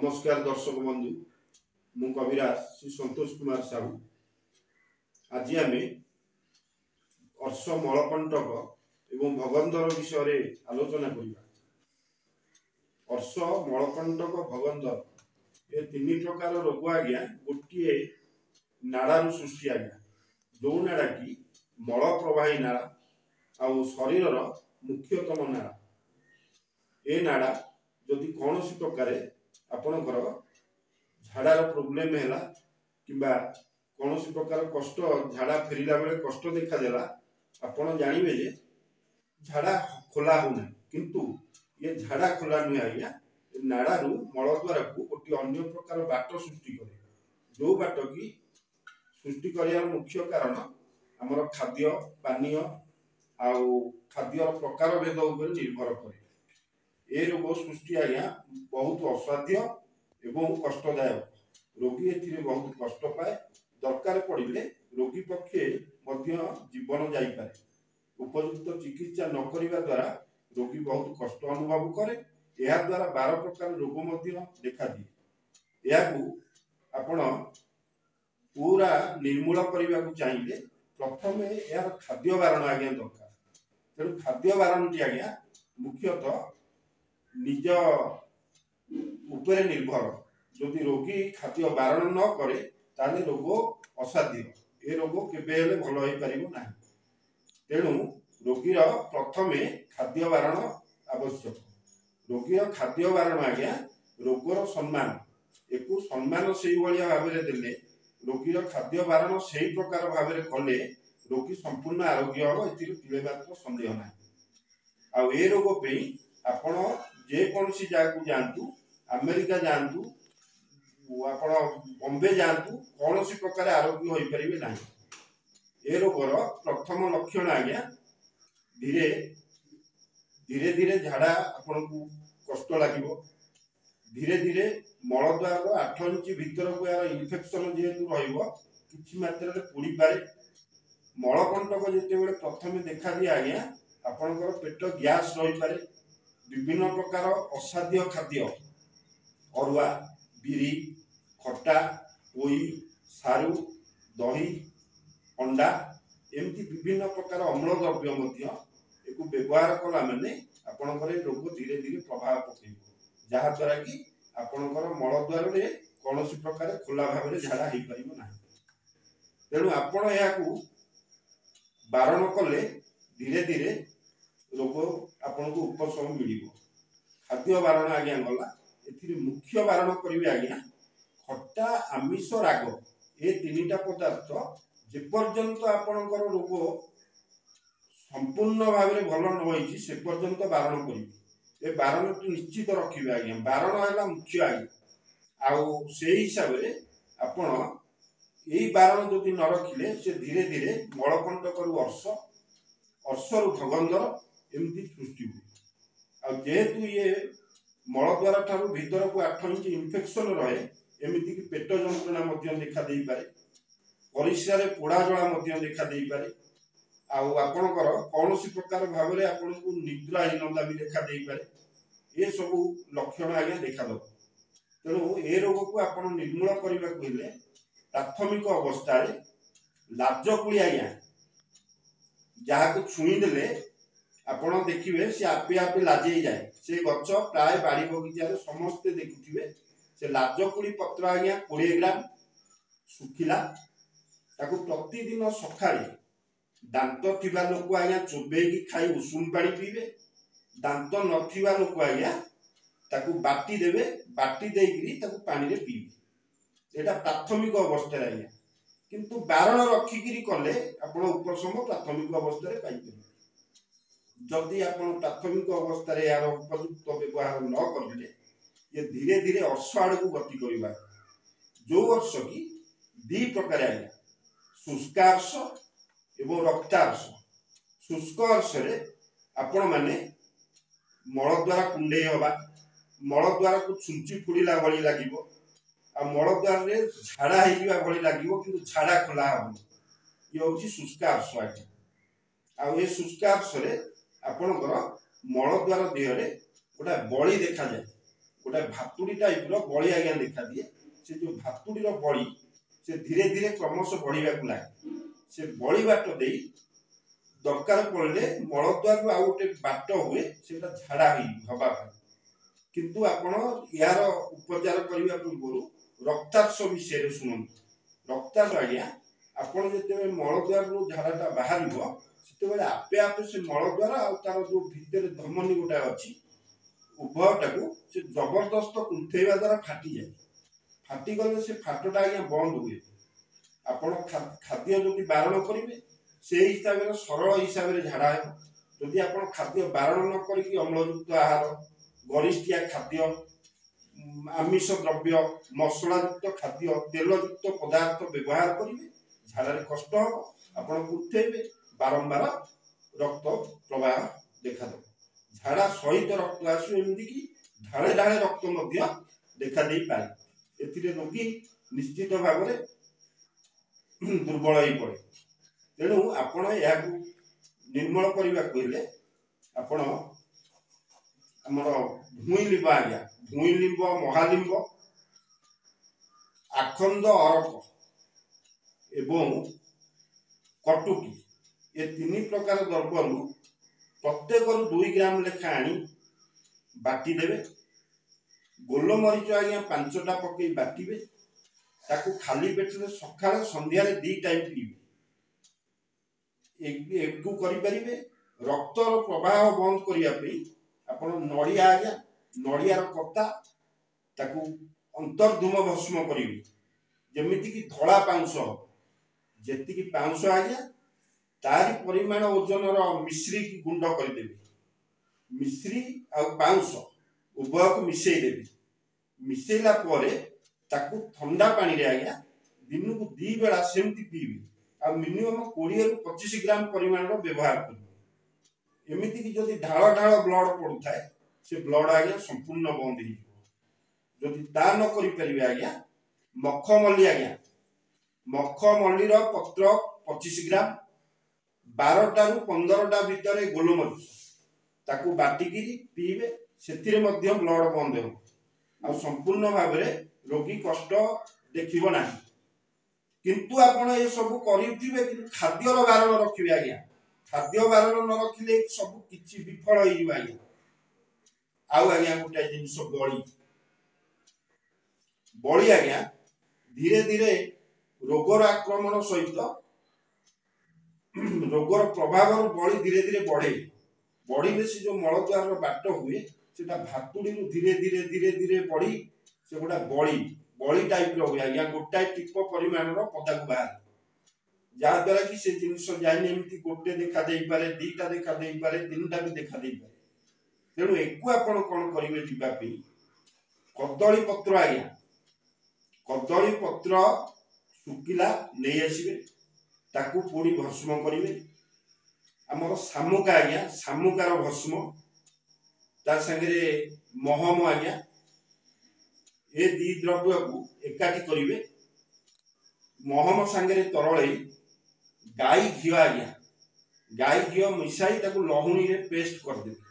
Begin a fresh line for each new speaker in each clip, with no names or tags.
नमस्कार दर्शक बंधु मु कविराज श्री संतोष कुमार साहू। आज आम अर्श मलकंटक एवं भगंदर विषय आलोचना करबा। अर्श मलकंटक भगंदर ये तीन प्रकार रोग आज्ञा गोटे नाड़ारू सृष्टि आज्ञा जो नाड़ा कि मल प्रवाही नाड़ा आउ शरीर मुख्यतम नाड़ा। ए नाड़ा जदि कौन सी प्रकार आपणकर झाड़ार प्रोब्लेम है किंबा कौन सी प्रकार कष्ट झाड़ा फेरिला बेले कष्ट देखादेला आपण जानवे जे झाड़ा खोला होना किंतु ये झाड़ा खोला नुहे आज्ञा नाड़ारू मलद्वार को गोटे अन्य प्रकार बाट सृष्टि करे जो बाट की सृष्टि कर मुख्य कारण आमर खाद्य पानीय आउ खाद्य प्रकार भेद निर्भर करे। ए रोग सृष्टि आज्ञा बहुत असाध्य एवं कष्टदायक। रोगी एथिरे बहुत कष्ट पाए दरकार पड़िले रोगी पक्षे मध्य जीवन जाइपारे। उपयुक्त चिकित्सा न करिबा द्वारा रोगी बहुत कष्ट अनुभव करे। एहा द्वारा 12 प्रकार रोग मध्य देखा दिए। याकू आपण पूरा निर्मूल करने को चाहिए प्रथम यार खाद्य बारण आज्ञा दरकार। तेणु खाद्य बारण टी आज्ञा मुख्यतः निज उपरे निर्भर। जदि रोगी खाद्य बारण न करे ताले रोग असाध्य ए रोग केबे हेले भल होई परिबो नाही। तेणु रोगीर प्रथमे खाद्य बारण आवश्यक। रोगीर खाद्य बारण आज्ञा रोगर सम्मान एकु सम्मान सेही भलिया भाबरे देले रोगीर खाद्य बारण सेही प्रकार भाबरे कले रोगी संपूर्ण आरोग्य हो एतिर तिले मात्र संदेह नाही। आ ए रोग पे आपण जे कोनसी जागु जानतु अमेरिका जानतु आपण बॉम्बे जानतु कौन सी प्रकार आरोग्य होई परिबे नाही। ए रोगर प्रथम लक्षण आज्ञा धीरे धीरे धीरे झाड़ा आपण को कष्ट लागिबो। धीरे धीरे मलद्वार 8 इंच भीतर को यार इन्फेक्शन जेतु रहइबो किछि मात्रा रे पुड़ी पारे। मलकंटक जेते बेले प्रथम देखा दिया आज्ञा आपनकर पेट गैस रही पारे। विभिन्न प्रकार असाध्य खाद्य अरुआ बिरी खट्टा पोई सारू दही अंडा एमती विभिन्न प्रकार अम्ल द्रव्य मध्य एको व्यवहार कला माने आपनकर रोग धीरे धीरे प्रभाव पकेइबो जहा द्वारा कि आपनकर मलद्वार रे कोनोसी प्रकार खोला भाव रे झाड़ा हेई परिबो नाही। तेणु आपण याकू बारण कले धीरे धीरे रोग आपन को उपशम मिलिबो। खाद्य बारण आज्ञा गला एथिरे मुख्य बारण करिवे आज्ञा खट्टा आमिष राग ए तीनटा पदार्थ जे पर्यंत आपनकर रोग संपूर्ण भाव रे भल न होईची से पर्यंत बारण करिवे। ए बारण निश्चित रखिवे आज्ञा। बारण हैला मुख्य आज्ञा आउ से हिसाब रे आपण एई बारण जदि न रखिले से धीरे धीरे मलकंटकरू अर्शरू भगंदर एमती सृष्टि हुए। आ जेहेतु ये मलद्वार ठारू भीतर को 8 इंच इन्फेक्शन रहे एमिति कि पेट जंत्रणा मध्य देखा देई पारे। परिस्रा रे पोड़ा जळा मध्य देखा देई पारे। आउ आपनकर कोनोसी प्रकार भाव रे आपन को निद्राहीनता भी देखा देई पारे। ये सब लक्षण आगे देखा दो। तेणु ए रोग को आपन निर्मूल करबा कहिले प्राथमिक अवस्था रे लाजकुली आज्ञा जहा को छुई देले आपण देखिबे से आपे आपे लाजे जाए। से गच्छ प्राय बाड़ी बगीचा रे समस्त देखुथिबे से लाजकुली पत्र आज्ञा 20 ग्राम सुखिला ताको प्रतिदिन सखाळे दांत थिबा लोक आज्ञा चोबेकी खाई उषुम पानी पीबे। दांत नथिबा लोक आज्ञा ताको बाटी देबे। बाटी देइकरी ताको पानी रे पीबे। एटा प्राथमिक अवस्था रे आज्ञा किंतु बारण रखिकिरी कले आपण उपशम प्राथमिक अवस्था रे पाइबे। जदि आपण प्राथमिक अवस्था रे यार उपयुक्त व्यवहार न करले ये धीरे धीरे अर्श आड़ को गति करिबा। जो अर्श की 2 प्रकार आज्ञा शुष्कार्श एवं रक्तार्श। शुष्क अर्श रे आपण माने मलद्वार कुंडे हवा मलद्वार को छुंची फुड़ीला भली लागिबो आ मलद्वार रे झाड़ा हेइबा भली लागिबो किंतु झाड़ा खोला हबो। ये होची शुष्कार्श आज्ञा। आ ए शुष्कार्श रे आपणकर मलद्वार देह रे गोटा बळी देखा जाए। गोटे भातुड़ी टाइप बड़ी आज्ञा देखा दिए। से जो भातुड़ी बड़ी से धीरे धीरे क्रमश बढ़िया लगे। से बड़ी बाट दे दरकार पड़े मलद्वार आउ गोटे बाट हुए से झाड़ा हवा किंतु आपण यार उपचार करने पूर्व रक्तांश विषय शुणु। रक्तांश आज्ञा आपण जिते मलद्वार झाड़ाटा बाहर से आपे आपे से मलद्वार आउ तार जो भितर धमनी गोटा अच्छी उभयटा को से जबरदस्त कुंथेवा द्वारा फाटी जाए। फाटी गले से फाटटा आज्ञा बंद हुए। आपण खाद्य जदि बारण करेंगे से हिसाब से सरल हिसाब से झाड़ा हो। जदि आप खाद्य बारण न करके अम्लयुक्त आहार गरिष्ठिया खाद्य आमिष द्रव्य मसलायुक्त खाद्य तेलयुक्त पदार्थ व्यवहार करेंगे झाड़ा कष्ट हम आपन कुंथेबे बारंबार रक्त प्रवाह देखा दे। झाड़ा सहित रक्त आसु एमती कि ढाले ढाले रक्त देखा दे पारे। एथिरे रोगी निश्चित भाव में दुर्बल हो पड़े। तेणु आपण या निर्मल करने को आपण आमर भूई लिंब आज्ञा भूई लिंब महालिंब आखंड अरक एवं कटुकी ये तीन प्रकार द्रव्यु प्रत्येक 2 ग्राम लेखा आनी बाटी देवे। गोलमरीच आज्ञा 5टा पकई बाटिबे ताकू खाली पेटे सका संध्यारे 2 टाइम पीबे। एकू करें रक्तर प्रवाह बंद करने आप नड़िया आज्ञा नड़ियार कता ताकू अंतर्धूम भस्म करेंगे जमीती कि धला पाउंस जी पाउंस आज्ञा तारी परिमाण ओजन मिश्री की गुंड करदेवे। मिश्री आउंस उभय को मिसेदेवे। मिसेला ताकू ठंडा पानी रे आज्ञा दिन को 2 बेला सेमती पीबे आ मिनिमम 20 रु 25 ग्राम परिमाण व्यवहार करेंगे। एमती कि जदि ढाल ढाल ब्लड पड़ुए से ब्लड आज्ञा संपूर्ण बंद हो। जदि ता न करि परिबे आज्ञा मखमल्ली आज्ञा मखमल्लीर पत्र 25 ग्राम 12टा रु 15टा भितर गोलमरीच ताकू बाटिकी पीबे से ब्लड बंद हो आ संपूर्ण भाव में रोगी कष्ट देखिब ना। किंतु आपण ये सब करिथिबे कि खाद्यर बारण रखिबे आज्ञा। खाद्य बारण न रखिले सब किछि विफल होई जिवो आज्ञा। आउ आज्ञा गोटे जिनिस बड़ी बड़ी आज्ञा धीरे धीरे रोगर आक्रमण सहित रोगर प्रभाव बड़ी धीरे धीरे बढ़े। बढ़िले से जो मलद्वार बाट हुए सेटा भातुड़ी धीरे धीरे धीरे धीरे बढ़ी से गोटा बड़ी बड़ी टाइप हुए आज्ञा गोटाए टिप परिमाण पदा को बाहर जहाद्वारा कि से जिनस जाने एमती गोटे देखा दे पारे 2टा देखा दे पारे 3टा भी देखा दे पारे। तेणु एकु आपण कोन करिवे जीवापी कदली पत्र आज्ञा कदली पत्र सुकिला नहीं आसीबे ताकू पोड़ी भस्म करिवे। आमर शामुका आज्ञा शामुकार भस्म ता संगे महम आज्ञा ये 2 द्रव्य को एकाठी करिवे। महम सांगे तरले गाई घी आज्ञा गाई घी मिसाई ताकू लहुणी रे पेस्ट कर देबे।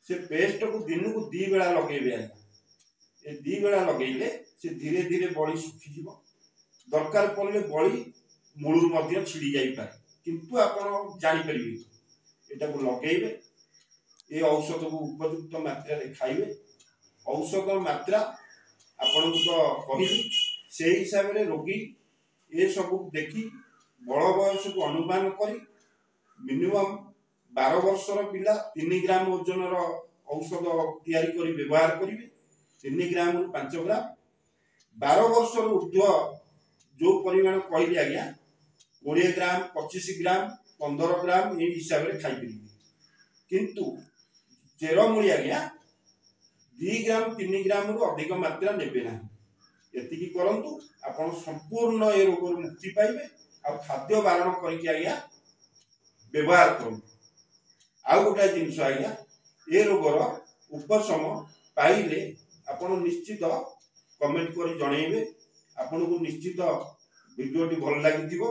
से पेस्ट को दिन को 2 बेला लगेबे आज्ञा। ए 2 बेला लगेले से धीरे धीरे बड़ी सुखी जीवो। दरकार पड़ले बड़ी मूलु मध्य छिड़ी जाई पारे किंतु आपण जानि परिबे एटा को लगेबे। ए औषध को उपयुक्त मात्रा रे खाइबे। औषध मात्रा आपण को कहिली से हिसाब रे रोगी ये सब देखी बड़ बयस को अनुमान करी मिनिमम 12 वर्षर पिला 3 ग्राम ओजन औषध तैयारी करी व्यवहार करिवे। 3 ग्राम रु 5 ग्राम 12 वर्षर ऊर्ध्व जो परिमाण कहली आज्ञा 20 ग्राम 25 ग्राम 15 ग्राम ये हिसाब रे खाई परिवे। किंतु चेरमूली आज्ञा 2 ग्राम 3 ग्राम रु अधिक मात्रा नेबे ना। एतिकी करंतु आपण संपूर्ण ए रोग मुक्ति पाइबे आ खाद्य बारण करके आज्ञा व्यवहार करंतु। आ गोटा जिनिस आज्ञा ए रोगर उपशम पाइले आपण निश्चित कमेंट करी जणैबे। आपन को निश्चित वीडियो टी भल लागिथिबो।